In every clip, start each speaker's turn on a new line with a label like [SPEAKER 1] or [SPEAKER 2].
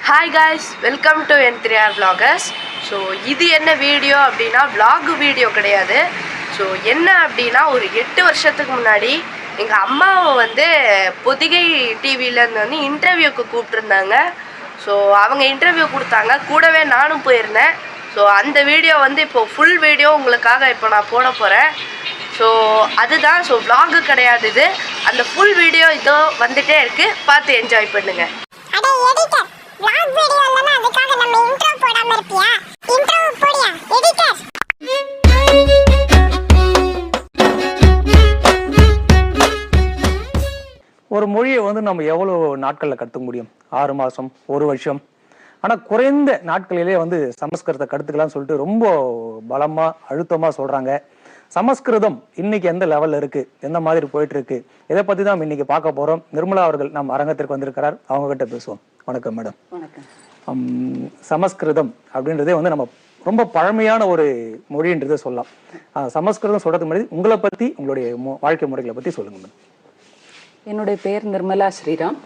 [SPEAKER 1] Hi guys, welcome to N3R vloggers. So இது என்ன video அப்படின்னா vlog வீடியோ கிடையாது. ஸோ என்ன அப்படின்னா ஒரு 8 வருஷத்துக்கு முன்னாடி எங்கள் அம்மாவை வந்து பொதிகை டிவியிலேருந்து வந்து இன்டர்வியூக்கு கூப்பிட்ருந்தாங்க. ஸோ அவங்க இன்டர்வியூ கொடுத்தாங்க, கூடவே நானும் போயிருந்தேன். ஸோ அந்த வீடியோ வந்து இப்போது ஃபுல் வீடியோ உங்களுக்காக இப்போ நான் போட போகிறேன். ஸோ அதுதான். ஸோ vlog கிடையாது இது. அந்த ஃபுல் வீடியோ இதோ வந்துகிட்டே இருக்குது, பார்த்து என்ஜாய் பண்ணுங்கள்.
[SPEAKER 2] vlog video இல்லனா அதுக்காக நம்ம இன்ட்ரோ போடாம இருப்பியா? இன்ட்ரோ போடியா எடிட்டர்.
[SPEAKER 3] ஒரு மொழியை வந்து நம்ம எவ்வளவு நாட்கள்ல கற்றுக்க முடியும்? 6 மாசம், 1 வருஷம். ஆனா குறைந்த நாட்களிலே வந்து சமஸ்கிருதத்தை கற்றுக்கலாம்னு சொல்லிட்டு ரொம்ப பலமா அழுத்தமா சொல்றாங்க. சமஸ்கிருதம் இன்னைக்கு எந்த லெவல்ல இருக்கு, எந்த மாதிரி போயிட்டு இருக்கு, இதை பத்தி தான் இன்னைக்கு பார்க்க போறோம். நிர்மலா அவர்கள் நம்ம அரங்கத்திற்கு வந்திருக்கிறார், அவங்க கிட்ட பேசுவோம். வணக்கம் மேடம்.
[SPEAKER 4] வணக்கம்.
[SPEAKER 3] சமஸ்கிருதம் அப்படின்றதே வந்து நம்ம ரொம்ப பழமையான ஒரு மொழின்றதை சொல்லலாம். சமஸ்கிருதம் சொல்றதுக்கு முன்னாடி உங்களை பத்தி, உங்களுடைய வாழ்க்கை முறைகளை பத்தி சொல்லுங்க மேடம்.
[SPEAKER 4] என்னுடைய பேர் நிர்மலா ஸ்ரீராம்.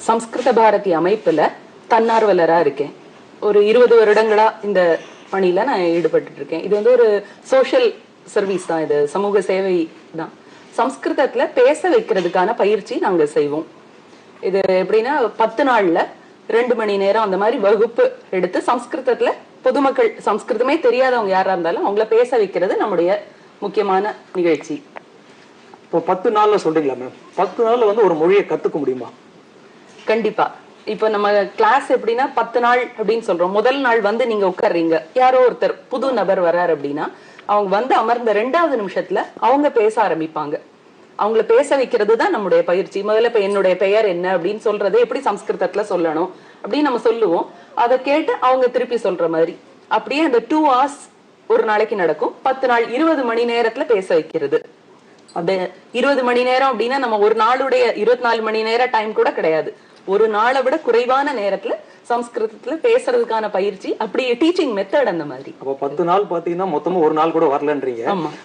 [SPEAKER 4] சம்ஸ்கிருத பாரதி அமைப்புல தன்னார்வலரா இருக்கேன். ஒரு 20 வருடங்களா இந்த பணியில நான் ஈடுபட்டு இருக்கேன். இது வந்து ஒரு சோஷியல் சர்வீஸ் தான், இது சமூக சேவை தான். சம்ஸ்கிருதத்துல பேச வைக்கிறதுக்கான பயிற்சி நாங்க செய்வோம். இது எப்படின்னா 10 நாள்ல 2 மணி நேரம் அந்த மாதிரி வகுப்பு எடுத்து சம்ஸ்கிருதத்துல பொதுமக்கள், சம்ஸ்கிருதமே தெரியாதவங்க யாரா இருந்தாலும் அவங்கள பேச வைக்கிறது நம்முடைய முக்கியமான நிகழ்ச்சி.
[SPEAKER 3] இப்போ 10 நாள்ல சொல்றீங்களா மேம்? 10 நாள்ல வந்து ஒரு மொழியை கத்துக்க முடியுமா?
[SPEAKER 4] கண்டிப்பா. இப்போ நம்ம கிளாஸ் எப்படின்னா 10 நாள் அப்படின்னு சொல்றோம். முதல் நாள் வந்து நீங்க உட்கார்றீங்க, யாரோ ஒருத்தர் புது நபர் வர்றாரு அப்படின்னா அவங்க வந்து அமர்ந்த 2வது நிமிஷத்துல அவங்க பேச ஆரம்பிப்பாங்க. அவங்கள பேச வைக்கிறது தான் நம்முடைய பயிற்சி. முதல்ல இப்ப என்னுடைய பெயர் என்ன அப்படின்னு சொல்றது எப்படி சம்ஸ்கிருதத்துல சொல்லணும் அப்படின்னு நம்ம சொல்லுவோம். அதை கேட்டு அவங்க திருப்பி சொல்ற மாதிரி அப்படியே அந்த 2 hours ஒரு நாளைக்கு நடக்கும். 10 நாள் 20 மணி நேரத்துல பேச வைக்கிறது. அந்த 20 மணி நேரம் அப்படின்னா நம்ம ஒரு நாளுடைய 24 மணி நேரம் டைம் கூட கிடையாது. ஒரு நாளை விட குறைவான நேரத்துல சம்ஸ்கிருதத்துல பேசுறதுக்கான பயிற்சி, அப்படியே டீச்சிங் மெத்தட் அந்த மாதிரி.
[SPEAKER 3] அப்ப 10 நாள் பாத்தீங்கன்னா மொத்தமா ஒரு நாள் கூட வரலன்றீங்க.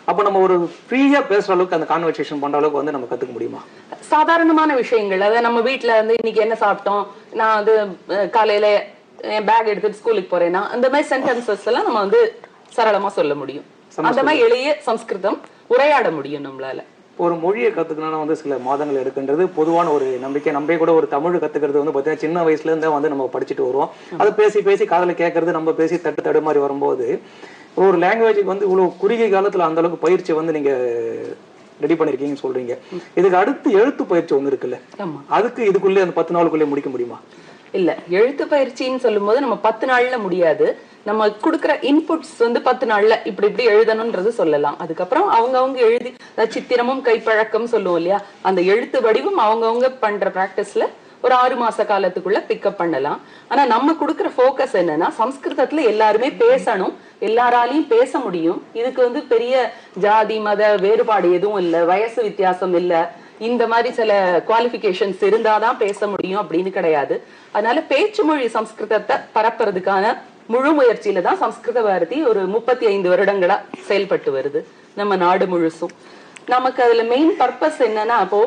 [SPEAKER 3] அப்ப நம்ம ஒரு ஃப்ரீயா பேசுற அளவுக்கு, அந்த கான்வர்சேஷன் பண்ற அளவுக்கு வந்து நம்ம கத்துக்க முடியுமா?
[SPEAKER 4] சாதாரணமான விஷயங்கள், அதாவது நம்ம வீட்டுல வந்து இன்னைக்கு என்ன சாப்பிட்டோம், நான் வந்து காலையில என் பேக் எடுத்துட்டு ஸ்கூலுக்கு போறேன்னா அந்த மாதிரி சென்டென்சஸ் எல்லாம் நம்ம வந்து சரளமா சொல்ல முடியும். அந்த மாதிரி எளிய சம்ஸ்கிருதம் உரையாட முடியும் நம்மளால.
[SPEAKER 3] ஒரு மொழியை கத்துக்கணும்னா வந்து சில மாதங்கள் எடுக்குன்றது பொதுவான ஒரு நம்பிக்கை. நம்ம கூட ஒரு தமிழ் கத்துக்கிறது வந்து பார்த்தீங்கன்னா சின்ன வயசுல இருந்தே வந்து நம்ம படிச்சுட்டு வருவோம். அதை பேசி பேசி காதல கேட்கறது, நம்ம பேசி தடு மாதிரி வரும்போது ஒரு லாங்குவேஜுக்கு வந்து இவ்வளவு குறுகிய காலத்துல அந்த அளவுக்கு பயிற்சி வந்து நீங்க ரெடி பண்ணிருக்கீங்கன்னு சொல்றீங்க. இதுக்கு அடுத்து எழுத்து பயிற்சி ஒண்ணு இருக்குல்ல, அதுக்கு இதுக்குள்ளே அந்த 10 நாளுக்குள்ளே முடிக்க முடியுமா? இல்ல,
[SPEAKER 4] எழுத்து பயிற்சின்னு சொல்லும் போது நம்ம 10 நாள்ல முடியாது. நம்ம கொடுக்குற இன்புட்ஸ் வந்து 10 நாள்ல இப்படி இப்படி எழுதணும்ன்றது சொல்லலாம். அதுக்கப்புறம் அவங்கவுங்க எழுதி, சித்திரமும் கைப்பழக்கம் சொல்லுவோம் இல்லையா, அந்த எழுத்து வடிவம் அவங்கவுங்க பண்ற பிராக்டிஸ்ல ஒரு 6 மாச காலத்துக்குள்ள பிக்கப் பண்ணலாம். ஆனா நம்ம கொடுக்குற ஃபோக்கஸ் என்னன்னா, சம்ஸ்கிருதத்துல எல்லாருமே பேசணும், எல்லாராலையும் பேச முடியும். இதுக்கு வந்து பெரிய ஜாதி மத வேறுபாடு எதுவும் இல்லை, வயசு வித்தியாசம் இல்லை, இந்த மாதிரி சில குவாலிஃபிகேஷன்ஸ் இருந்தாதான் பேச முடியும் அப்படின்னு கிடையாது. அதனால பேச்சு மொழி சம்ஸ்கிருதத்தை பரப்புறதுக்கான முழு முயற்சியில தான் சம்ஸ்கிருத பாரதி ஒரு 35 வருடங்களா செயல்பட்டு வருது நம்ம நாடு முழுசும். நமக்கு அதுல மெயின் பர்பஸ் என்னன்னா, அப்போ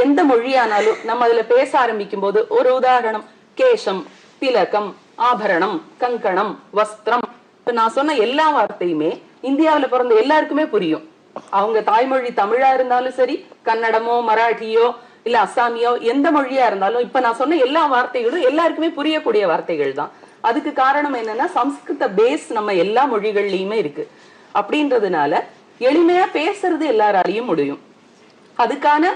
[SPEAKER 4] எந்த மொழியானாலும் நம்ம அதுல பேச ஆரம்பிக்கும் போது, ஒரு உதாரணம், கேசம், திலகம், ஆபரணம், கங்கணம், வஸ்திரம், இப்ப நான் சொன்ன எல்லா வார்த்தையுமே இந்தியாவில பிறந்த எல்லாருக்குமே புரியும். அவங்க தாய்மொழி தமிழா இருந்தாலும் சரி, கன்னடமோ மராட்டியோ இல்ல அஸ்ஸாமியோ எந்த மொழியா இருந்தாலும் இப்ப நான் சொன்ன எல்லா வார்த்தைகளும் எல்லாருக்குமே புரியக்கூடிய வார்த்தைகள் தான். அதுக்கு காரணம் என்னன்னா, சம்ஸ்கிருத பேஸ் நம்ம எல்லா மொழிகள்லயுமே இருக்கு. அப்படின்றதுனால எளிமையா பேசுறது எல்லாராலையும் முடியும். அதுக்கான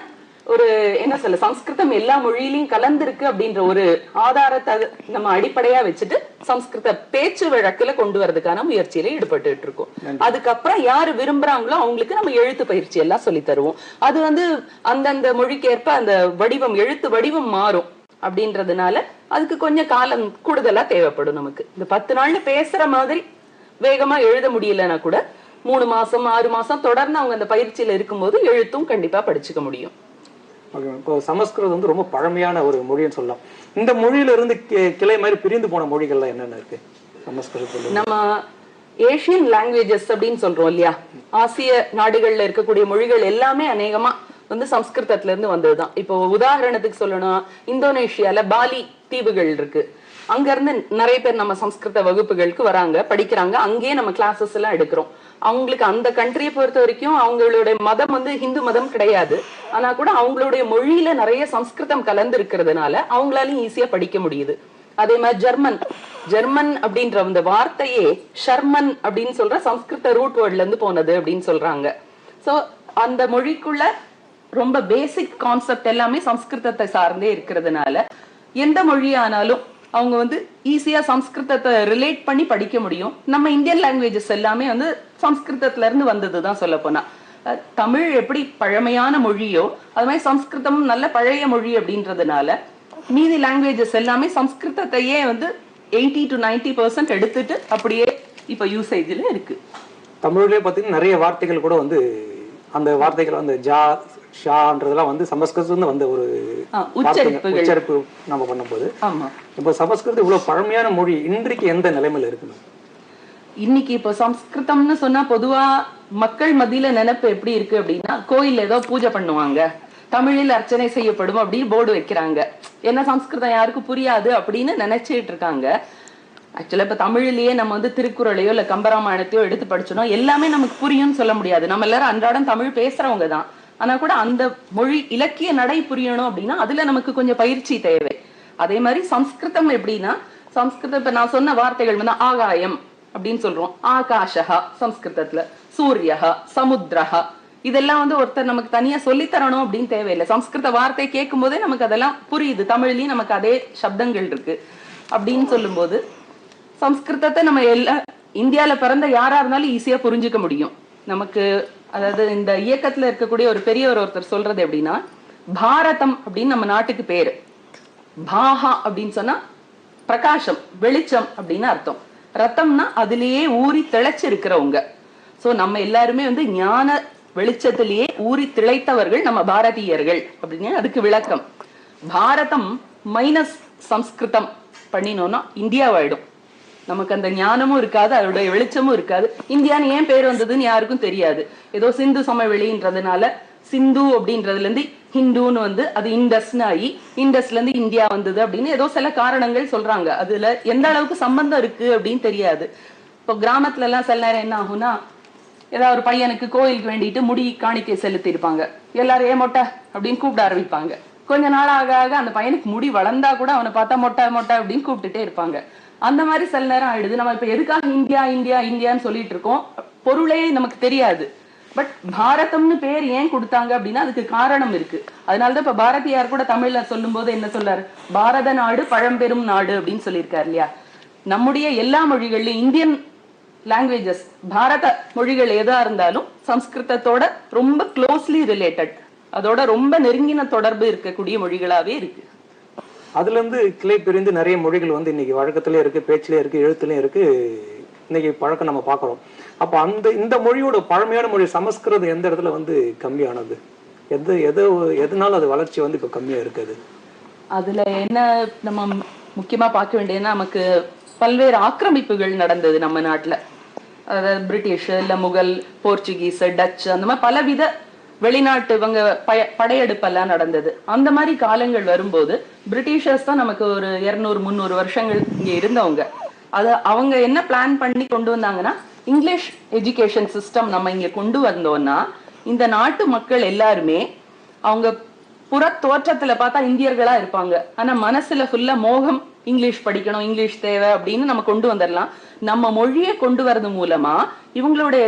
[SPEAKER 4] ஒரு என்ன சொல்ல, சம்ஸ்கிருதம் எல்லா மொழியிலையும் கலந்திருக்கு அப்படின்ற ஒரு ஆதாரத்தை நம்ம அடிப்படையா வச்சுட்டு சம்ஸ்கிருத பேச்சு வழக்குல கொண்டு வரதுக்கான முயற்சியில ஈடுபட்டு இருக்கோம். அதுக்கப்புறம் யாரு விரும்புறாங்களோ அவங்களுக்கு நம்ம எழுத்து பயிற்சி எல்லாம் சொல்லி தருவோம். அது வந்து அந்தந்த மொழிக்கேற்ப அந்த வடிவம், எழுத்து வடிவம் மாறும். அப்படின்றதுனால அதுக்கு கொஞ்சம் காலம் கூடுதலா தேவைப்படும். நமக்கு இந்த 10 நாள்ல பேசுற மாதிரி வேகமா எழுத முடியலன்னா கூட 3 மாசம் 6 மாசம் தொடர்ந்து அவங்க அந்த பயிற்சியில இருக்கும்போது எழுத்தும் கண்டிப்பா படிச்சுக்க முடியும்.
[SPEAKER 3] இப்போ சமஸ்கிருதம் வந்து ரொம்ப பழமையான ஒரு மொழின்னு சொல்லலாம். இந்த மொழியில இருந்து கிளை மாதிரி பிரிந்து போன மொழிகள்லாம் என்னென்ன இருக்கு சமஸ்கிருதத்துல?
[SPEAKER 4] நம்ம ஏசியன் லாங்குவேஜஸ் அப்படின்னு சொல்றோம் இல்லையா, ஆசிய நாடுகள்ல இருக்கக்கூடிய மொழிகள் எல்லாமே அநேகமா வந்து சம்ஸ்கிருதத்துல இருந்து வந்ததுதான். இப்போ உதாரணத்துக்கு சொல்லணும், இந்தோனேஷியால பாலி தீவுகள் இருக்கு. அங்க இருந்து நிறைய பேர் நம்ம சம்ஸ்கிருத வகுப்புகளுக்கு வராங்க, படிக்கிறாங்க, அங்கேயே நம்ம கிளாஸஸ் எல்லாம் எடுக்கிறோம். அவங்களுக்கு அந்த கண்ட்ரியை பொறுத்த வரைக்கும் அவங்களுடைய மதம் வந்து ஹிந்து மதம் கிடையாது, ஆனா கூட அவங்களுடைய மொழியில நிறைய சம்ஸ்கிருதம் கலந்து இருக்கிறதுனால அவங்களாலையும் ஈஸியா படிக்க முடியுது. அதே மாதிரி ஜெர்மன் அப்படின்ற அந்த வார்த்தையே ஷர்மன் அப்படின்னு சொல்ற சம்ஸ்கிருத ரூட் வேர்ட்ல இருந்து போனது அப்படின்னு சொல்றாங்க. சோ அந்த மொழிக்குள்ள ரொம்ப பேசிக் கான்செப்ட் எல்லாமே சம்ஸ்கிருதத்தை சார்ந்தே இருக்கிறதுனால எந்த மொழியானாலும் அவங்க வந்து ஈஸியா சம்ஸ்கிருதத்தை ரிலேட் பண்ணி படிக்க முடியும். நம்ம இந்தியன் லாங்குவேஜஸ் எல்லாமே வந்து சம்ஸ்கிருதத்துல இருந்து வந்ததுதான் சொல்ல போனா. தமிழ் எப்படி பழமையான மொழியோ அது மாதிரி சம்ஸ்கிருதம் நல்ல பழைய மொழி அப்படின்றதுனால மீதி லாங்குவேஜஸ் எல்லாமே சம்ஸ்கிருதத்தையே வந்து 80 to 90% எடுத்துட்டு அப்படியே இப்ப யூசேஜ்ல இருக்கு.
[SPEAKER 3] தமிழ்லயே பாத்தீங்கன்னா நிறைய வார்த்தைகள் கூட வந்து அந்த வார்த்தைகள் அந்த ஜா ஷான்றதெல்லாம் வந்து சமஸ்கிருதத்துல வந்த ஒரு உச்சரிப்பு நம்ம பண்ணும்போது, இப்ப சமஸ்கிருதம் இவ்வளவு பழமையான மொழி இன்றைக்கு எந்த நிலைமையில இருக்குன்னு
[SPEAKER 4] இன்னைக்கு இப்ப சம்ஸ்கிருதம்னு சொன்னா பொதுவா மக்கள் மத்தியில நினைப்பு எப்படி இருக்கு அப்படின்னா, கோயில்ல ஏதோ பூஜை பண்ணுவாங்க, தமிழில் அர்ச்சனை செய்யப்படும் அப்படின்னு போர்டு வைக்கிறாங்க. ஏன்னா சம்ஸ்கிருதம் யாருக்கும் புரியாது அப்படின்னு நினைச்சிட்டு இருக்காங்க. ஆக்சுவலா இப்ப தமிழ்லயே நம்ம வந்து திருக்குறளையோ இல்ல கம்பராமாயணத்தையோ எடுத்து படிச்சோம்னா எல்லாமே நமக்கு புரியும்னு சொல்ல முடியாது. நம்ம எல்லாரும் அன்றாடம் தமிழ் பேசுறவங்க தான், ஆனா கூட அந்த மொழி இலக்கிய நடை புரியணும் அப்படின்னா அதுல நமக்கு கொஞ்சம் பயிற்சி தேவை. அதே மாதிரி சம்ஸ்கிருதம் எப்படின்னா, சம்ஸ்கிருதம் இப்ப நான் சொன்ன வார்த்தைகள் வந்து ஆகாயம் அப்படின்னு சொல்றோம், ஆகாஷா சம்ஸ்கிருதத்துல, சூரியஹா, சமுத்திரஹா, இதெல்லாம் வந்து ஒருத்தர் நமக்கு தனியா சொல்லி தரணும் அப்படின்னு தேவையில்லை. சம்ஸ்கிருத வார்த்தை கேட்கும் போதே நமக்கு அதெல்லாம் புரியுது, தமிழ்லயும் நமக்கு அதே சப்தங்கள் இருக்கு அப்படின்னு சொல்லும் போது சம்ஸ்கிருதத்தை நம்ம இந்தியால பிறந்த யாரா இருந்தாலும் ஈஸியா புரிஞ்சுக்க முடியும் நமக்கு. அதாவது இந்த இயக்கத்துல இருக்கக்கூடிய ஒரு பெரியவர் ஒருத்தர் சொல்றது எப்படின்னா, பாரதம் அப்படின்னு நம்ம நாட்டுக்கு பேரு, பாஹா அப்படின்னு சொன்னா பிரகாசம் வெளிச்சம் அப்படின்னு அர்த்தம், ரத்தம்னா அதுலயே ஊறி திளைச்சு இருக்கிறவங்க. சோ நம்ம எல்லாருமே வந்து ஞான வெளிச்சத்திலேயே ஊறி திளைத்தவர்கள் நம்ம பாரதியர்கள் அப்படின்னு அதுக்கு விளக்கம். பாரதம் மைனஸ் சம்ஸ்கிருதம் பண்ணினோம்னா இந்தியாவாயிடும். நமக்கு அந்த ஞானமும் இருக்காது, அதோட வெளிச்சமும் இருக்காது. இந்தியான்னு ஏன் பேர் வந்ததுன்னு யாருக்கும் தெரியாது. ஏதோ சிந்து சமவெளின்றதுனால சிந்து அப்படின்றதுல இருந்து ஹிந்துன்னு வந்து அது இண்டஸ்ன்னு ஆகி இண்டஸ்ல இருந்து இந்தியா வந்தது அப்படின்னு ஏதோ சில காரணங்கள் சொல்றாங்க. அதுல எந்த அளவுக்கு சம்பந்தம் இருக்கு அப்படின்னு தெரியாது. இப்போ கிராமத்துல எல்லாம் சில நேரம் என்ன ஆகும்னா, ஏதாவது ஒரு பையனுக்கு கோயிலுக்கு வேண்டிட்டு முடி காணிக்கை செலுத்தி இருப்பாங்க, எல்லாரும் ஏன் மொட்டை அப்படின்னு கூப்பிட ஆரம்பிப்பாங்க. கொஞ்ச நாள் ஆக ஆக அந்த பையனுக்கு முடி வளர்ந்தா கூட அவனை பார்த்தா மொட்டை மொட்டை அப்படின்னு கூப்பிட்டுட்டே இருப்பாங்க. அந்த மாதிரி சில நேரம் ஆயிடுது. நம்ம இப்ப எதுக்காக இந்தியா இந்தியா இந்தியான்னு சொல்லிட்டு இருக்கோம், பொருளே நமக்கு தெரியாது. பட் பாரதம்னு பேர் ஏன் கொடுத்தாங்க அப்படின்னா அதுக்கு காரணம் இருக்கு. அதனாலதான் இப்ப பாரதியார் கூட தமிழ்ல சொல்லும் போது என்ன சொல்றாரு, பாரத நாடு பழம்பெரும் நாடு அப்படின்னு சொல்லியிருக்காரு இல்லையா. நம்முடைய எல்லா மொழிகள்லயும் இந்தியன் லாங்குவேஜஸ் பாரத மொழிகள் எதா இருந்தாலும் சம்ஸ்கிருதத்தோட ரொம்ப க்ளோஸ்லி ரிலேட்டட், அதோட ரொம்ப நெருங்கின தொடர்பு இருக்கக்கூடிய மொழிகளாவே இருக்கு.
[SPEAKER 3] அதுல இருந்து கிளை பிரிந்து நிறைய மொழிகள் வந்து இன்னைக்கு வழக்கத்திலே இருக்கு, பேச்சிலே இருக்கு, எழுத்துலயும் இருக்கு, இன்னைக்கு பழக்கம் நம்ம பாக்குறோம். அப்ப இந்த மொழியோட பழமையான மொழி சமஸ்கிருதம் எந்த இடத்துல வந்து கம்மியானது, எதனால அது வளர்ச்சி வந்து இப்ப கம்மியா இருக்குது?
[SPEAKER 4] அதுல என்ன நம்ம முக்கியமா பார்க்க வேண்டியதுன்னா, நமக்கு பல்வேறு ஆக்கிரமிப்புகள் நடந்தது நம்ம நாட்டுல. அதாவது பிரிட்டிஷ் இல்ல முகல், போர்ச்சுகீஸ், டச், அந்த மாதிரி பலவித வெளிநாட்டு இவங்க படையெடுப்பெல்லாம் நடந்தது. அந்த மாதிரி காலங்கள் வரும்போது பிரிட்டிஷர்ஸ் தான் நமக்கு ஒரு 200-300 வருஷங்கள் இங்க இருந்தவங்க. அவங்க என்ன பிளான் பண்ணி கொண்டு வந்தாங்கன்னா, இங்கிலீஷ் எஜுகேஷன் சிஸ்டம் நம்ம இங்க கொண்டு வந்தோம்னா இந்த நாட்டு மக்கள் எல்லாருமே அவங்க புற தோற்றத்துல பார்த்தா இந்தியர்களா இருப்பாங்க, ஆனா மனசுல ஃபுல்லா மோகம், இங்கிலீஷ் படிக்கணும், இங்கிலீஷ் தேவை அப்படின்னு நம்ம கொண்டு வந்துடலாம். நம்ம மொழியை கொண்டு வர்றது மூலமா இவங்களுடைய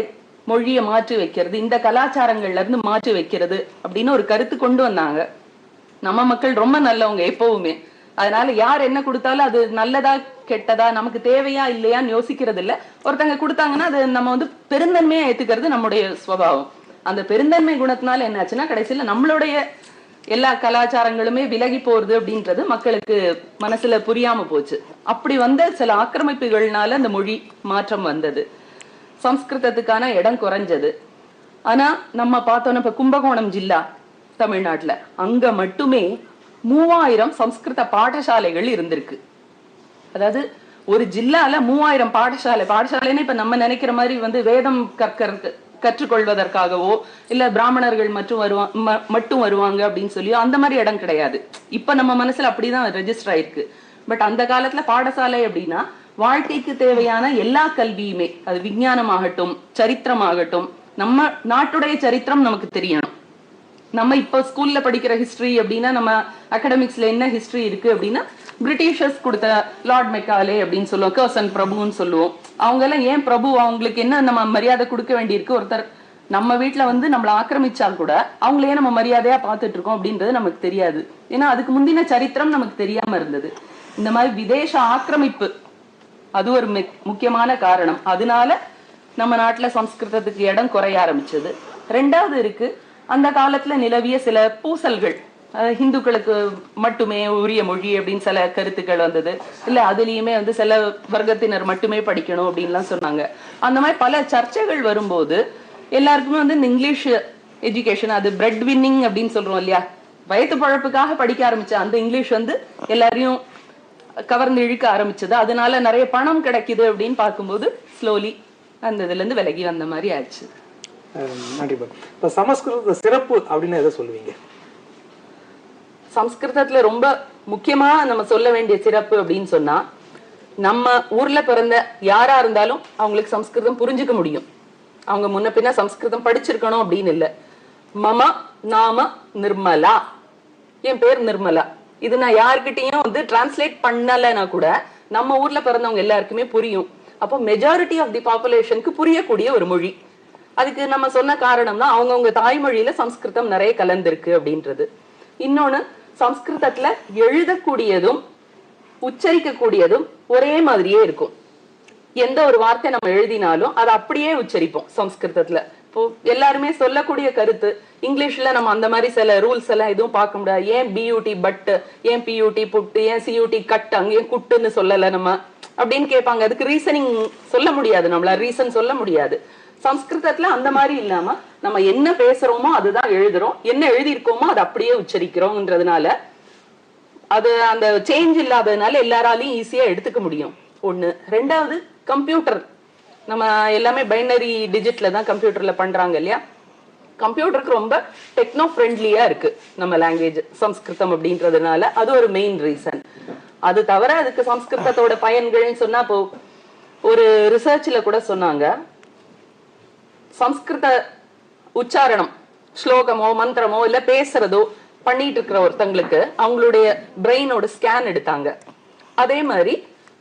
[SPEAKER 4] மொழியை மாற்றி வைக்கிறது, இந்த கலாச்சாரங்கள்ல இருந்து மாற்றி வைக்கிறது அப்படின்னு ஒரு கருத்து கொண்டு வந்தாங்க. நம்ம மக்கள் ரொம்ப நல்லவங்க எப்பவுமே. அதனால யார் என்ன கொடுத்தாலும் அது நல்லதா கெட்டதா நமக்கு தேவையா இல்லையான்னு யோசிக்கிறது இல்ல. ஒருத்தங்க கொடுத்தாங்கன்னா அது நம்ம வந்து பெருந்தன்மையா ஏத்துக்கிறது நம்முடைய சுபாவம். அந்த பெருந்தன்மை குணத்தினால என்னாச்சுன்னா கடைசியில நம்மளுடைய எல்லா கலாச்சாரங்களுமே விலகி போறது அப்படின்றது மக்களுக்கு மனசுல புரியாம போச்சு. அப்படி வந்த சில ஆக்கிரமிப்புகள்னால அந்த மொழி மாற்றம் வந்தது, சம்ஸ்கிருதத்துக்கான இடம் குறைஞ்சது. ஆனா நம்ம பார்த்தோம்னா இப்ப கும்பகோணம் ஜில்லா தமிழ்நாட்டுல அங்க மட்டுமே 3000 சம்ஸ்கிருத பாடசாலைகள் இருந்திருக்கு. அதாவது ஒரு ஜில்லால 3000 பாடசாலைன்னு இப்ப நம்ம நினைக்கிற மாதிரி வந்து வேதம் கற்றுக்கொள்வதற்காகவோ இல்ல பிராமணர்கள் மட்டும் வருவாங்க அப்படின்னு சொல்லி அந்த மாதிரி இடம் கிடையாது. இப்ப நம்ம மனசுல அப்படிதான் ரெஜிஸ்டர் ஆயிருக்கு. பட் அந்த காலத்துல பாடசாலை அப்படின்னா வாழ்க்கைக்கு தேவையான எல்லா கல்வியுமே, அது விஞ்ஞானமாகட்டும் சரித்திரமாகட்டும், நம்ம நாட்டுடைய சரித்திரம் நமக்கு தெரியணும். நம்ம இப்ப ஸ்கூல்ல படிக்கிற ஹிஸ்டரி அப்படின்னா, நம்ம அகாடமிக்ஸ்ல என்ன ஹிஸ்டரி இருக்கு அப்படின்னா, பிரிட்டிஷர்ஸ் கொடுத்த லார்ட் மெக்காலே அப்படின்னு சொல்லுவோம், கர்சன் பிரபுன்னு சொல்லுவோம். அவங்க எல்லாம் ஏன் பிரபு, அவங்களுக்கு என்ன நம்ம மரியாதை கொடுக்க வேண்டியிருக்கு? ஒருத்தர் நம்ம வீட்டுல வந்து நம்மளை ஆக்கிரமிச்சா கூட அவங்களே நம்ம மரியாதையா பார்த்துட்டு இருக்கோம் அப்படின்றது நமக்கு தெரியாது. ஏன்னா அதுக்கு முந்தின சரித்திரம் நமக்கு தெரியாம இருந்தது. இந்த மாதிரி விதேச ஆக்கிரமிப்பு அது ஒரு முக்கியமான காரணம். அதனால நம்ம நாட்டுல சம்ஸ்கிருதத்துக்கு இடம் குறைய ஆரம்பிச்சது. ரெண்டாவது இருக்கு, அந்த காலத்துல நிலவிய சில பூசல்கள், ஹிந்துக்களுக்கு மட்டுமே உரிய மொழி அப்படின்னு சில கருத்துக்கள் வந்தது. இல்ல அதுலயுமே வந்து சில வர்க்கத்தினர் மட்டுமே படிக்கணும் அப்படின்லாம் சொன்னாங்க. அந்த மாதிரி பல சர்ச்சைகள் வரும்போது எல்லாருக்குமே வந்து இந்த இங்கிலீஷ் எஜுகேஷன், அது பிரெட் வின்னிங் அப்படின்னு சொல்றோம் இல்லையா, வயிற்று பழப்புக்காக படிக்க ஆரம்பிச்ச அந்த இங்கிலீஷ் வந்து எல்லாரையும் கவர்ந்து இழுக்க ஆரம்பிச்சது. அதனால நிறைய பணம் கிடைக்குது அப்படின்னு பார்க்கும்போது ஸ்லோலி அந்த இதுல இருந்து விலகி வந்த மாதிரி ஆச்சு.
[SPEAKER 3] நன்றி. இப்ப சமஸ்கிருத சிறப்பு அப்படின்னு எதை சொல்லுவீங்க?
[SPEAKER 4] சம்ஸ்கிருதத்துல ரொம்ப முக்கியமா நம்ம சொல்ல வேண்டிய சிறப்பு அப்படின்னு சொன்னா, நம்ம ஊர்ல பிறந்த யாரா இருந்தாலும் அவங்களுக்கு சம்ஸ்கிருதம் புரிஞ்சுக்க முடியும். அவங்க முன்ன பின்ன சம்ஸ்கிருதம் படிச்சிருக்கணும் அப்படின்னு இல்ல. மம நாம நிர்மலா, என் பேர் நிர்மலா, இது நான் யாருக்கிட்டையும் வந்து டிரான்ஸ்லேட் பண்ணலன்னா கூட நம்ம ஊர்ல பிறந்தவங்க எல்லாருக்குமே புரியும். அப்போ மெஜாரிட்டி ஆஃப் தி பாப்புலேஷனுக்கு புரியக்கூடிய ஒரு மொழி. அதுக்கு நம்ம சொன்ன காரணம் தான் அவங்கவுங்க தாய்மொழியில சம்ஸ்கிருதம் நிறைய கலந்திருக்கு அப்படின்றது. இன்னொன்னு, சம்ஸ்கிருதத்துல எழுதக்கூடியதும் உச்சரிக்கக்கூடியதும் ஒரே மாதிரியே இருக்கும். எந்த ஒரு வார்த்தை நம்ம எழுதினாலும் அதை அப்படியே உச்சரிப்போம் சம்ஸ்கிருதத்துல. இப்போ எல்லாருமே சொல்லக்கூடிய கருத்து, இங்கிலீஷ்ல நம்ம அந்த மாதிரி சில ரூல்ஸ் எல்லாம் எதுவும் பார்க்க முடியாது. ஏன் பியூட்டி பட், ஏன் பியூட்டி புட்டு, ஏன் சியூட்டி கட், அங்கேயும் குட்டுன்னு சொல்லல நம்ம அப்படின்னு கேட்பாங்க. அதுக்கு ரீசனிங் சொல்ல முடியாது, நம்மள ரீசன் சொல்ல முடியாது. சம்ஸ்கிருதத்துல அந்த மாதிரி இல்லாம நம்ம என்ன பேசுறோமோ அதுதான் எழுதுறோம், என்ன எழுதியிருக்கோமோ அதை அப்படியே உச்சரிக்கிறோம்ன்றதுனால அது அந்த சேஞ்ச் இல்லாததுனால எல்லாராலையும் ஈஸியா எடுத்துக்க முடியும். ஒண்ணு. ரெண்டாவது, கம்ப்யூட்டர் நம்ம எல்லாமே பைனரி டிஜிட்ல தான் கம்ப்யூட்டர்ல பண்றாங்க இல்லையா. கம்ப்யூட்டருக்கு ரொம்ப டெக்னோ ஃப்ரெண்ட்லியா இருக்கு நம்ம லாங்குவேஜ் சம்ஸ்கிருதம் அப்படின்றதுனால அது ஒரு மெயின் ரீசன். அது தவிர அதுக்கு சம்ஸ்கிருதத்தோட பயன்கள்னு சொன்னா, இப்போ ஒரு ரிசர்ச்ல கூட சொன்னாங்க, சம்ஸ்கிருத உச்சாரணம் ஸ்லோகமோ மந்திரமோ இல்ல பேசுறதோ பண்ணிட்டு இருக்கிற ஒருத்தங்களுக்கு அவங்களுடைய பிரெயினோட ஸ்கேன் எடுத்தாங்க. அதே மாதிரி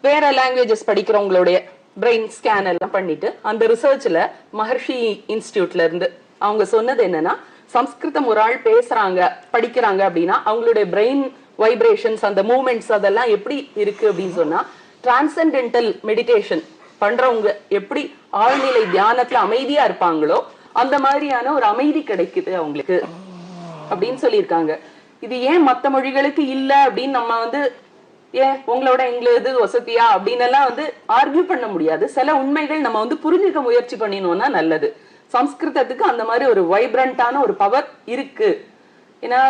[SPEAKER 4] வேற லாங்குவேஜஸ் படிக்கிறவங்களுடைய பிரெயின் ஸ்கேன் எல்லாம் பண்ணிட்டு அந்த ரிசர்ச்ல மஹர்ஷி இன்ஸ்டிடியூட்ல இருந்து அவங்க சொன்னது என்னன்னா, சம்ஸ்கிருதம் ஒரு ஆள் பேசுறாங்க படிக்கிறாங்க அப்படின்னா அவங்களுடைய பிரெயின் வைப்ரேஷன்ஸ், அந்த மூவ்மெண்ட்ஸ் அதெல்லாம் எப்படி இருக்கு அப்படின்னு சொன்னா, டிரான்சென்டென்டல் மெடிடேஷன் பண்றவங்க எப்படி ஆழ்நிலை தியானத்துல அமைதியா இருப்பாங்களோ அந்த மாதிரியான ஒரு அமைதி கிடைக்குது அவங்களுக்கு அப்படின்னு சொல்லியிருக்காங்க. இது ஏன் மத்த மொழிகளுக்கு இல்ல அப்படின்னு நம்ம வந்து, ஏன் உங்களோட எங்களுக்கு வசதியா அப்படின்னு எல்லாம் வந்து ஆர்கியூ பண்ண முடியாது. சில உண்மைகள் நம்ம வந்து புரிஞ்சுக்க முயற்சி பண்ணினோம்னா நல்லது. சம்ஸ்கிருதத்துக்கு அந்த மாதிரி ஒரு வைப்ரண்டான ஒரு பவர் இருக்கு. ஏன்னா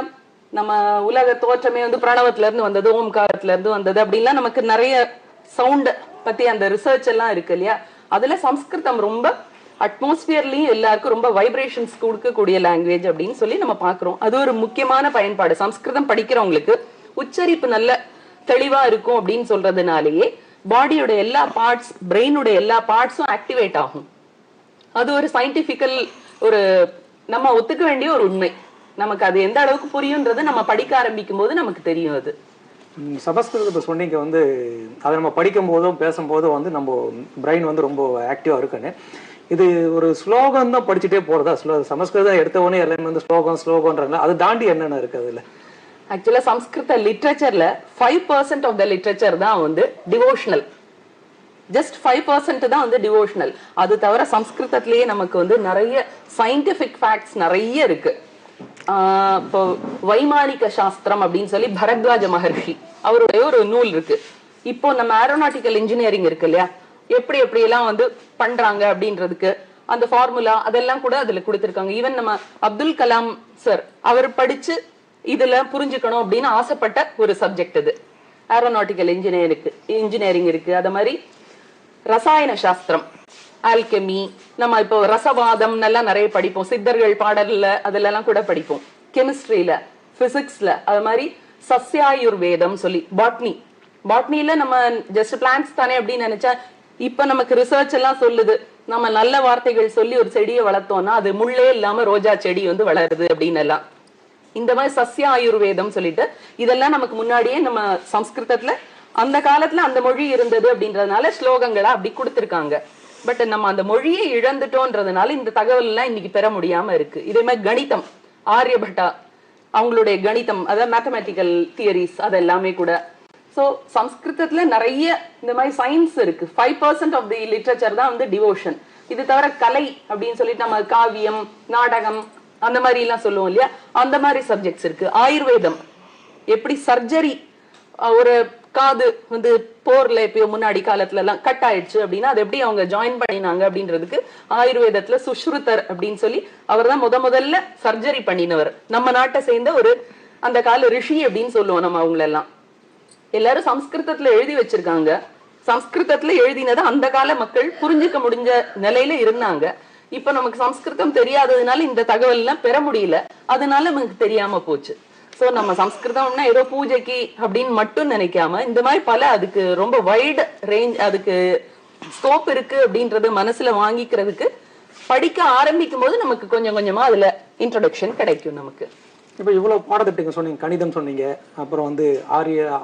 [SPEAKER 4] நம்ம உலக தோற்றமே வந்து பிரணவத்துல இருந்து வந்தது, ஓம்காரத்துல இருந்து வந்தது அப்படின்லாம் நமக்கு நிறைய சவுண்ட் பத்தி அந்த ரிசர்ச் எல்லாம் இருக்கு இல்லையா. அதுல சம்ஸ்கிருதம் ரொம்ப அட்மாஸ்பியர்லயும் எல்லாருக்கும் ரொம்ப வைப்ரேஷன்ஸ் கொடுக்கக்கூடிய லாங்குவேஜ் அப்படின்னு சொல்லி நம்ம பாக்குறோம். அது ஒரு முக்கியமான பயன்பாடு. சம்ஸ்கிருதம் படிக்கிறவங்களுக்கு உச்சரிப்பு நல்ல தெளிவா இருக்கும் அப்படின்னு சொல்றதுனாலேயே பாடியோட எல்லா பார்ட்ஸ், பிரெயினோட எல்லா பார்ட்ஸும் ஆக்டிவேட் ஆகும். அது ஒரு சயின்டிபிக்கல் ஒரு நம்ம ஒத்துக்க வேண்டிய ஒரு உண்மை. நமக்கு அது எந்த அளவுக்கு புரியுன்றது நம்ம படிக்க ஆரம்பிக்கும் போது நமக்கு தெரியும். அது
[SPEAKER 3] சமஸ்கிருதத்தை சொன்னீங்க வந்து அதை நம்ம படிக்கும் போதும் பேசும்போதும் வந்து நம்ம பிரெயின் வந்து ரொம்ப ஆக்டிவா இருக்குன்னு. இது ஒரு ஸ்லோகம் தான் படிச்சுட்டே போறதா? சமஸ்கிருதம் எடுத்தவொடனே எல்லாமே வந்து ஸ்லோகம்ன்றாங்க. அது தாண்டி என்னென்ன இருக்கு அதுல?
[SPEAKER 4] ஆக்சுவலா சம்ஸ்கிருத லிட்ரேச்சர்ல 5% ஆஃப் த லிட்ரேச்சர் தான் வந்து டிவோஷனல். ஜஸ்ட் 5% தான் வந்து டிவோஷனல். அது தவிர சம்ஸ்கிருதத்திலேயே நமக்கு வந்து நிறைய சயின்டிபிக் ஃபேக்ட்ஸ் நிறைய இருக்கு. இப்போ வைமானிக சாஸ்திரம் அப்படின்னு சொல்லி பரத்வாஜ மகர்ஷி அவருடைய ஒரு நூல் இருக்கு. இப்போ நம்ம ஏரோநாட்டிக்கல் இன்ஜினியரிங் இருக்கு இல்லையா, எப்படி எப்படி எல்லாம் வந்து பண்றாங்க அப்படின்றதுக்கு அந்த ஃபார்முலா அதெல்லாம் கூட அதுல கொடுத்திருக்காங்க. ஈவன் நம்ம அப்துல் கலாம் சார் அவர் படிச்சு இதுல புரிஞ்சுக்கணும் அப்படின்னு ஆசைப்பட்ட ஒரு சப்ஜெக்ட் இது. ஏரோநாட்டிக்கல் இன்ஜினியரிங் இருக்கு. அது மாதிரி ரசாயன சாஸ்திரம், ஆல்கெமி, நம்ம இப்போ ரசவாதம் எல்லாம் நிறைய படிப்போம். சித்தர்கள் பாடல்ல அதெல்லாம் கூட படிப்போம். கெமிஸ்ட்ரியில, பிசிக்ஸ்ல, அது மாதிரி சஸ்யாயுர்வேதம் சொல்லி பாட்னி, பாட்னில நம்ம ஜஸ்ட் பிளான்ட்ஸ் தானே அப்படின்னு நினைச்சா, இப்ப நமக்கு ரிசர்ச் எல்லாம் சொல்லுது நம்ம நல்ல வார்த்தைகள் சொல்லி ஒரு செடியை வளர்த்தோம்னா அது முள்ளே இல்லாம ரோஜா செடி வந்து வளருது அப்படின்னு எல்லாம். இந்த மாதிரி சஸ்ய ஆயுர்வேதம் சொல்லிட்டு இதெல்லாம் நமக்கு முன்னாடியே நம்ம சம்ஸ்கிருதத்துல அந்த காலத்துல அந்த மொழி இருந்தது அப்படின்றதுனால ஸ்லோகங்களா அப்படி கொடுத்திருக்காங்க. பட் நம்ம அந்த மொழியை இழந்துட்டோன்றதுனால இந்த தகவல் எல்லாம் இன்னைக்கு பெற முடியாம இருக்கு. இதே மாதிரி கணிதம், ஆரியபட்டா அவங்களுடைய கணிதம், அதாவது மேத்தமேட்டிக்கல் தியரிஸ், அது எல்லாமே கூட. ஸோ சம்ஸ்கிருதத்துல நிறைய இந்த மாதிரி சயின்ஸ் இருக்கு. 5% ஆஃப் தி லிட்ரேச்சர் தான் வந்து டிவோஷன். இது தவிர கலை அப்படின்னு சொல்லிட்டு நம்ம காவியம், நாடகம் அந்த மாதிரி எல்லாம் சொல்லுவோம் இல்லையா, அந்த மாதிரி சப்ஜெக்ட்ஸ் இருக்கு. ஆயுர்வேதம் எப்படி சர்ஜரி, ஒரு காது வந்து போர்ல எப்பயோ முன்னாடி காலத்துல எல்லாம் கட் ஆயிடுச்சு அப்படின்னா அது எப்படி அவங்க ஜாயின் பண்ணினாங்க அப்படின்றதுக்கு ஆயுர்வேதத்துல சுஷ்ருதர் அப்படின்னு சொல்லி அவர் தான் முதல்ல சர்ஜரி பண்ணினவர். நம்ம நாட்டை சேர்ந்த ஒரு அந்த கால ரிஷி அப்படின்னு சொல்லுவோம் நம்ம அவங்களெல்லாம். எல்லாரும் சம்ஸ்கிருதத்துல எழுதி வச்சிருக்காங்க. சம்ஸ்கிருதத்துல எழுதினதை அந்த கால மக்கள் புரிஞ்சுக்க முடிஞ்ச நிலையில இருந்தாங்க. இப்ப நமக்கு சம்ஸ்கிருதம் தெரியாததுனால இந்த தகவல் எல்லாம் பெற முடியல, அதனால நமக்கு தெரியாம போச்சு. சோ நம்ம சம்ஸ்கிருதம்னா ஏதோ பூஜைக்கு அப்படின்னு மட்டும் நினைக்காம இந்த மாதிரி பல அதுக்கு ரொம்ப வைட் ரேஞ்ச், அதுக்கு ஸ்கோப் இருக்கு அப்படின்றது மனசுல வாங்கிக்கிறதுக்கு படிக்க ஆரம்பிக்கும் போது நமக்கு கொஞ்சம் கொஞ்சமா அதுல இன்ட்ரோடக்ஷன் கிடைக்கும் நமக்கு.
[SPEAKER 3] இப்போ இவ்வளவு பாடத்திட்டங்கள் சொன்னீங்க, கணிதம் சொன்னீங்க, அப்புறம் வந்து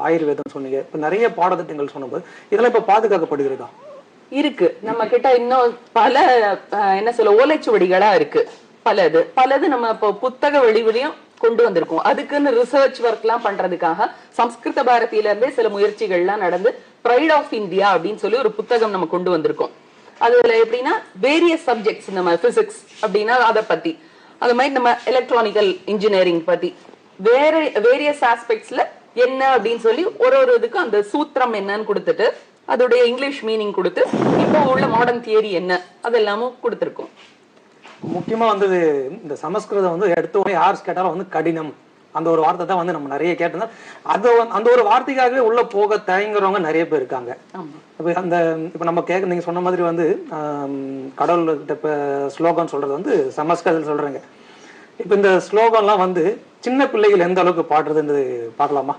[SPEAKER 3] ஆயுர்வேதம் சொன்னீங்க, இப்போ நிறைய பாடத்திட்டங்கள் சொன்னபோது இதெல்லாம் இப்போ பாதுகாக்கப்படுகிறதா?
[SPEAKER 4] இருக்கு. நம்ம கிட்ட இன்னும் பல என்ன சொல்ல ஓலைச்சுவடிகளா இருக்கு. பலது நம்ம இப்போ புத்தக வடிவிலையும் கொண்டு வந்திருக்கோம். அதுக்குன்னு ரிசர்ச் ஒர்க் எல்லாம் பண்றதுக்காக சம்ஸ்கிருத பாரதியில இருந்தே சில முயற்சிகள்லாம் நடந்து பிரைட் ஆஃப் இந்தியா அப்படின்னு சொல்லி ஒரு புத்தகம் நம்ம கொண்டு வந்திருக்கோம். அதுல எப்படின்னா வேரியஸ் சப்ஜெக்ட்ஸ், நம்ம பிசிக்ஸ் அப்படின்னா அதை பத்தி, அது மாதிரி நம்ம எலக்ட்ரானிக்கல் இன்ஜினியரிங் பத்தி வேரியஸ் ஆஸ்பெக்ட்ஸ்ல என்ன அப்படின்னு சொல்லி ஒரு இதுக்கும் அந்த சூத்திரம் என்னன்னு கொடுத்துட்டு அதோடைய இங்கிலீஷ் மீனிங் கொடுத்து இப்போ உள்ள மாடர்ன் தியரி என்ன அதெல்லாமும் கொடுத்துருக்கோம்.
[SPEAKER 3] முக்கியமா வந்து இந்த சமஸ்கிருதம் வந்து எடுத்தோடனே யார் கேட்டாலும் வந்து கடினம் அந்த ஒரு வார்த்தை தான் வந்து நம்ம நிறைய கேட்டோம்னா அது அந்த ஒரு வார்த்தைக்காகவே உள்ள போக தயங்குறவங்க நிறைய பேர் இருக்காங்க. இப்ப நம்ம நீங்க சொன்ன மாதிரி வந்து கடவுள் இப்ப ஸ்லோகம் சொல்றது வந்து சமஸ்கிருதத்தில் சொல்றீங்க. இப்ப இந்த ஸ்லோகம்லாம் வந்து சின்ன பிள்ளைகள் எந்த அளவுக்கு பாடுறதுன்னு பார்க்கலாமா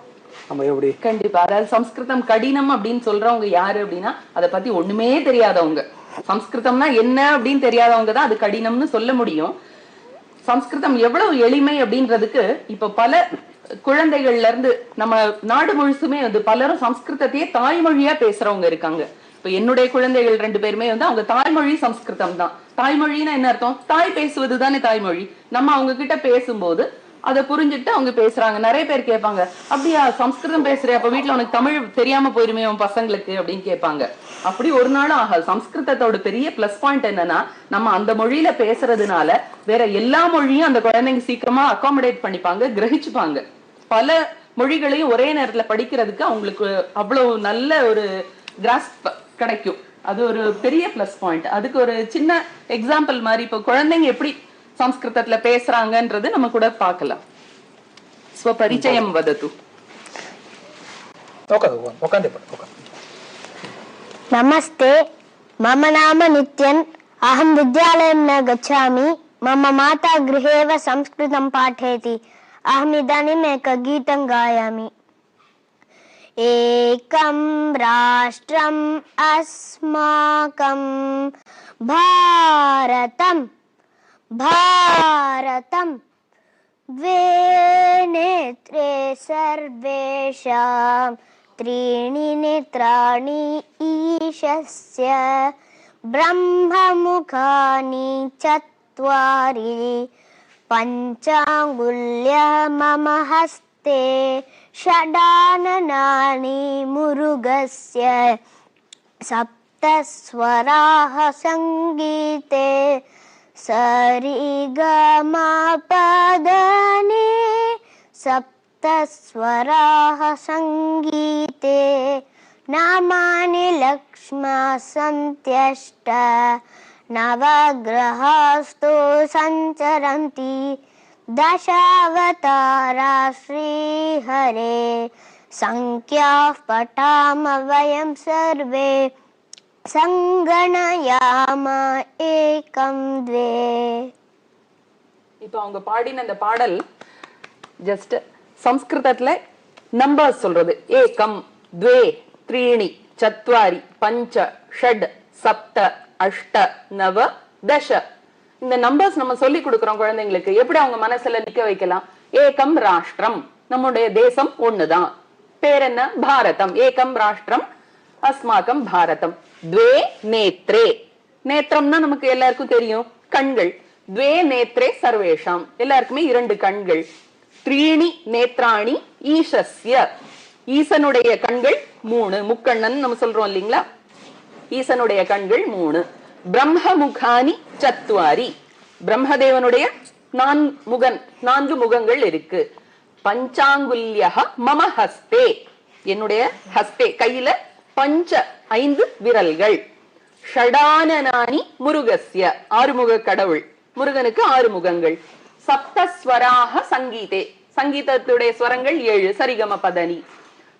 [SPEAKER 3] நம்ம? எப்படி?
[SPEAKER 4] கண்டிப்பா. அதாவது சம்ஸ்கிருதம் கடினம் அப்படின்னு சொல்றவங்க யாரு அப்படின்னா அதை பத்தி ஒண்ணுமே தெரியாதவங்க. சம்ஸ்கிருதம்னா என்ன அப்படின்னு தெரியாதவங்க தான் அது கடினம்னு சொல்ல முடியும். சம்ஸ்கிருதம் எவ்வளவு எளிமை அப்படின்றதுக்கு இப்ப பல குழந்தைகள்ல இருந்து நம்ம நாடு முழுசுமே வந்து பலரும் சம்ஸ்கிருதத்தையே தாய்மொழியா பேசுறவங்க இருக்காங்க. இப்ப என்னுடைய குழந்தைகள் 2 பேருமே வந்து அவங்க தாய்மொழி சம்ஸ்கிருதம் தான். தாய்மொழின்னா என்ன அர்த்தம்? தாய் பேசுவது தானே தாய்மொழி. நம்ம அவங்க கிட்ட பேசும்போது அதை புரிஞ்சுட்டு அவங்க பேசுறாங்க. நிறைய பேர் கேட்பாங்க, அப்படியா சம்ஸ்கிருதம் பேசுறியா, அப்ப வீட்டுல உனக்கு தமிழ் தெரியாம போயிருமே உன் பசங்களுக்கு அப்படின்னு கேட்பாங்க. அப்படி ஒரு நாளும் ஆகாது. சம்ஸ்கிருதத்தோட பெரிய பிளஸ் பாயிண்ட் என்னன்னா நம்ம அந்த மொழியில பேசுறதுனால வேற எல்லா மொழியும் அந்த குழந்தைங்க சீக்கிரமா அகாமடேட் பண்ணிப்பாங்க, கிரகிச்சுப்பாங்க. பல மொழிகளையும் ஒரே நேரத்துல படிக்கிறதுக்கு அவங்களுக்கு அவ்வளவு நல்ல ஒரு கிராஸ்ப் கிடைக்கும். அது ஒரு பெரிய பிளஸ் பாயிண்ட். அதுக்கு ஒரு சின்ன எக்ஸாம்பிள் மாதிரி இப்ப குழந்தைங்க எப்படி சம்ஸ்கிருதத்துல பேசுறாங்கன்றது நம்ம கூட பார்க்கலாம். ஸ்வபரிச்சயம் வதது.
[SPEAKER 2] नमस्ते, मम नाम नित्यन्, अहं विद्यालयं न गच्छामि, मम माता गृहे एव संस्कृतं पाठयति, अहम् इदानीम् एकगीतं गायामि। एकं राष्ट्रम् अस्माकं भारतं, भारतं द्वे नेत्रे सर्वेषां त्रीणि नेत्राणि ईशस्य ब्रह्ममुखानि चत्वारि पञ्चाङ्गुल्य मम हस्ते षडाननानि मुरुगस्य सप्तस्वराः सङ्गीते सरिगमपदने सप्तस्वराः सङ्गीते नामानि लक्ष्मा सन्त्यष्ट नवग्रहास्तु सञ्चरन्ति दशावतारा श्रीहरे संख्याः पठाम वयं सर्वे சங்கணயாம ஏகம் த்வே.
[SPEAKER 4] இப்போ அவங்க பாடின அந்த பாடல் ஜஸ்ட் சம்ஸ்கிருதத்துல நம்பர்ஸ் சொல்றது. ஏகம் द्वे त्रीणि चत्वारि पंच षड् सप्त अष्ट नव दश இந்த நம்பர்ஸ் நம்ம சொல்லி கொடுக்கிறோம் குழந்தைங்களுக்கு. எப்படி அவங்க மனசுல நிக்க வைக்கலாம்? ஏகம் ராஷ்டிரம், நம்முடைய தேசம் ஒண்ணுதான். பேர் என்ன? பாரதம். ஏகம் ராஷ்டிரம் அஸ்மாகம் பாரதம். द्वे नेत्रे, நேத்திரம்னா நமக்கு எல்லாருக்கும் தெரியும், கண்கள். द्वे नेत्रे सर्वेषाम, எல்லாருக்குமே 2 கண்கள். त्रीणि नेत्राणि ஈஷஸ்ய, ஈசனுடைய கண்கள் 3, முக்கண்ணன் நம்ம சொல்றோம் இல்லீங்களா? ஈசனுடைய கண்கள் 3. பிரம்ம முகானி சத்வாரி, பிரம்மதேவனுடைய 4 முகங்கள் இருக்கு. பஞ்சாங்குல்யஹ மம ஹஸ்தே, என்னுடைய ஹஸ்தே கையில 5 விரல்கள். ஷடானனானி முருகஸ்ய, 6 முக கடவுள், முருகனுக்கு 6 முகங்கள். சப்தஸ்வராக சங்கீதே, சங்கீதத்துடைய ஸ்வரங்கள் 7, சரிகம பதனி.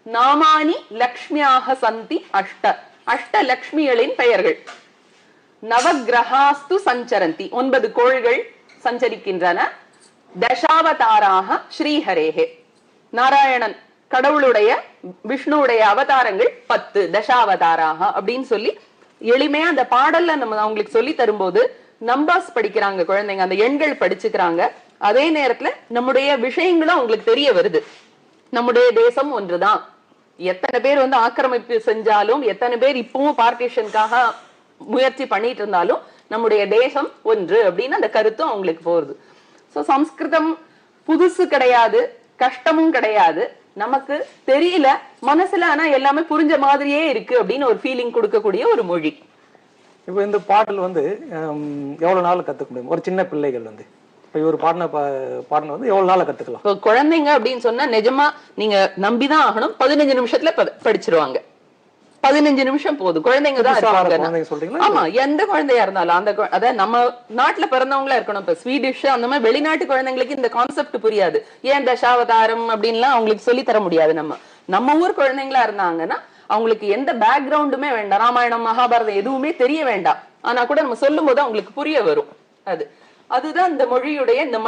[SPEAKER 4] நாமானி லக்ஷ்மியாக சந்தி அஷ்ட லக்ஷ்மிகளின் பெயர்கள். நவகிரகாஸ்து சஞ்சரந்தி, 9 கோள்கள் சஞ்சரிக்கின்றன. தசாவதாராக ஸ்ரீஹரேஹே, நாராயணன் கடவுளுடைய விஷ்ணுவுடைய அவதாரங்கள் 10, தசாவதாராக அப்படின்னு சொல்லி எளிமையா அந்த பாடல்ல நம்ம அவங்களுக்கு சொல்லி தரும்போது நம்பர்ஸ் படிக்கிறாங்க குழந்தைங்க, அந்த எண்கள் படிச்சுக்கிறாங்க. அதே நேரத்துல நம்முடைய விஷயங்களும் அவங்களுக்கு தெரிய வருது. நம்முடைய தேசம் ஒன்றுதான். எத்தனை பேர் ஆக்கிரமிப்பு செஞ்சாலும், எத்தனை பேர் இப்பவும் பார்ட்டிஷனுக்காக முயற்சி பண்ணிட்டு இருந்தாலும் நம்முடைய தேசம் ஒன்று அப்படின்னு அந்த கருத்தும் அவங்களுக்கு போகுது. சோ சம்ஸ்கிருதம் புதுசு கிடையாது, கஷ்டமும் கிடையாது, நமக்கு தெரியல மனசுல, ஆனா எல்லாமே புரிஞ்ச மாதிரியே இருக்கு அப்படின்னு ஒரு ஃபீலிங் கொடுக்கக்கூடிய ஒரு மொழி.
[SPEAKER 3] இப்போ இந்த பாடல் எவ்வளவு நாள் கத்துக்க முடியும்? ஒரு சின்ன பிள்ளைகள் இப்ப ஒரு பாடனை எவ்வளவு நாள் கத்துக்கலாம்?
[SPEAKER 4] குழந்தைங்க அப்படின்னு சொன்னா நிஜமா நீங்க நம்பிதான் ஆகணும், 15 நிமிஷத்துல படிச்சிருவாங்க. 15 நிமிஷம் போதும். குழந்தைங்க தான் இருப்பாங்க. ஆமா, எந்த குழந்தையா இருந்தாலும் அதாவது நம்ம நாட்டுல பிறந்தவங்களா இருக்கணும். இப்ப ஸ்வீடிஷ் அந்த மாதிரி வெளிநாட்டு குழந்தைங்களுக்கு இந்த கான்செப்ட் புரியாது. ஏன் தசாவதாரம் அப்படின்லாம் அவங்களுக்கு சொல்லி தர முடியாது. நம்ம ஊர் குழந்தைங்களா இருந்தாங்கன்னா அவங்களுக்கு எந்த பேக்ரவுண்டுமே வேண்டாம், ராமாயணம் மகாபாரதம் எதுவுமே தெரிய வேண்டாம். ஆனா கூட நம்ம சொல்லும் போது அவங்களுக்கு புரிய வரும். அதுதான் இந்த மொழியுடைய, இந்த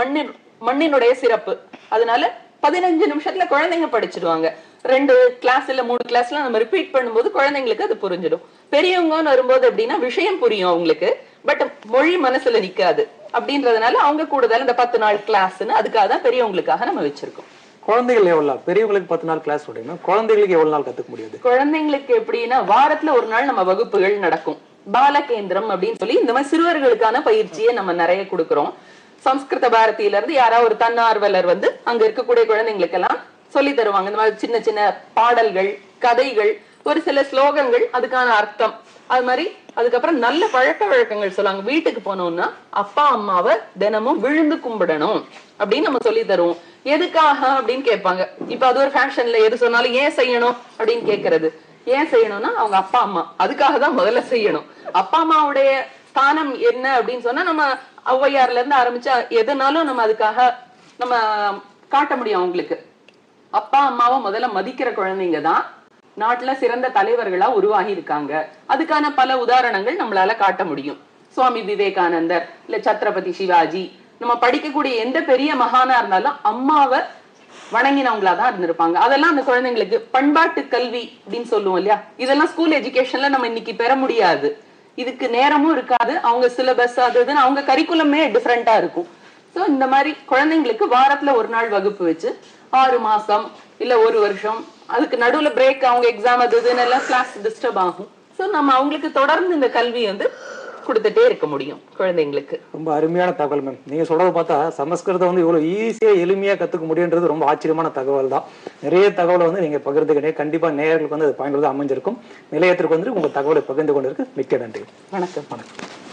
[SPEAKER 4] மண்ணினுடைய சிறப்பு. அதனால 15 நிமிஷத்துல குழந்தைங்க படிச்சிடுவாங்க. 2 கிளாஸ் இல்ல 3 கிளாஸ்ல நம்ம ரிப்பீட் பண்ணும்போது குழந்தைங்களுக்கு அது புரிஞ்சிடும். பெரியவங்கன்னு வரும்போது எப்படின்னா விஷயம் புரியும் அவங்களுக்கு, பட் மொழி மனசுல நிக்காது. அப்படின்றதுனால அவங்க கூடுதல் இந்த 10 நாள் கிளாஸ்ன்னு அதுக்காக தான் பெரியவங்களுக்காக நம்ம வச்சிருக்கோம்.
[SPEAKER 3] குழந்தைகள் எவ்வளவு நாள்? பெரியவங்களுக்கு 10 நாள் கிளாஸ் சொல்றீங்க, குழந்தைகளுக்கு எவ்வளவு நாள் கத்துக்க முடியாது?
[SPEAKER 4] குழந்தைங்களுக்கு எப்படின்னா வாரத்துல ஒரு நாள் நம்ம வகுப்புகள் நடக்கும். பாலகேந்திரம் அப்படின்னு சொல்லி இந்த மாதிரி சிறுவர்களுக்கான பயிற்சியை நம்ம நிறைய கொடுக்கிறோம். சம்ஸ்கிருத பாரதியில இருந்து யாராவது ஒரு தன்னார்வலர் அங்க இருக்கக்கூடிய குழந்தைங்களுக்கு எல்லாம் சொல்லி தருவாங்க. இந்த மாதிரி சின்ன சின்ன பாடல்கள், கதைகள், ஒரு சில ஸ்லோகங்கள், அதுக்கான அர்த்தம், அது மாதிரி. அதுக்கப்புறம் நல்ல பழக்க வழக்கங்கள் சொல்லுவாங்க. வீட்டுக்கு போனோம்னா அப்பா அம்மாவை தினமும் விழுந்து கும்பிடணும் அப்படின்னு நம்ம சொல்லி தருவோம். எதுக்காக அப்படின்னு கேட்பாங்க. இப்ப அது ஒரு ஃபேஷன்ல எது சொன்னாலும் ஏன் செய்யணும் அப்படின்னு கேட்கறது. ஏன் செய்யணும்னா அவங்க அப்பா அம்மா, அதுக்காக தான் முதல்ல செய்யணும். அப்பா அம்மாவுடைய ஸ்தானம் என்ன அப்படின்னு சொன்னா நம்ம ஔவையார்ல இருந்து ஆரம்பிச்சா எதுனாலும் நம்ம அதுக்காக நம்ம காட்ட முடியும் அவங்களுக்கு. அப்பா அம்மாவை முதல்ல மதிக்கிற குழந்தைங்க தான் நாட்டுல சிறந்த தலைவர்களா உருவாகி இருக்காங்க. அதுக்கான பல உதாரணங்கள் நம்மளால காட்ட முடியும். சுவாமி விவேகானந்தர், இல்ல சத்ரபதி சிவாஜி, நம்ம படிக்கக்கூடிய எந்த பெரிய மகானா இருந்தாலும் அம்மாவை வணங்கினவங்களாதான் இருந்திருப்பாங்க. அதெல்லாம் அந்த குழந்தைங்களுக்கு பண்பாட்டு கல்வி அப்படின்னு சொல்லுவோம் இல்லையா, இதெல்லாம் ஸ்கூல் எஜுகேஷன்ல நம்ம இன்னைக்கு பெற முடியாது. இதுக்கு நேரமும் இருக்காது. அவங்க சிலபஸ் அதுன்னு அவங்க கரிக்குலமே டிஃப்ரெண்டா இருக்கும். சோ இந்த மாதிரி குழந்தைங்களுக்கு வாரத்துல ஒரு நாள் வகுப்பு வச்சு 6 மாசம் இல்ல 1 வருஷம், அதுக்கு நடுவுல பிரேக், அவங்க எக்ஸாம் அதுன்னு எல்லாம் கிளாஸ் டிஸ்டர்ப் ஆகும். சோ நம்ம அவங்களுக்கு தொடர்ந்து இந்த கல்வி கொடுத்துட்டே இருக்க முடியும் குழந்தைங்களுக்கு.
[SPEAKER 3] ரொம்ப அருமையான தகவல் மேம். நீங்க சொல்றதை பார்த்தா சமஸ்கிருதம் இவ்வளவு ஈஸியா எளிமையா கத்துக்க முடியுன்றது ரொம்ப ஆச்சரியமான தகவல் தான். நிறைய தகவலை நீங்க பகிர்ந்துக்கிட்டே கண்டிப்பா நேயர்களுக்கு அது பயனுள்ளதா அமைஞ்சிருக்கும். நிலையத்திற்கு உங்க தகவலை பகிர்ந்து கொண்டிருக்கு. மிக்க நன்றி.
[SPEAKER 4] வணக்கம்.
[SPEAKER 3] வணக்கம்.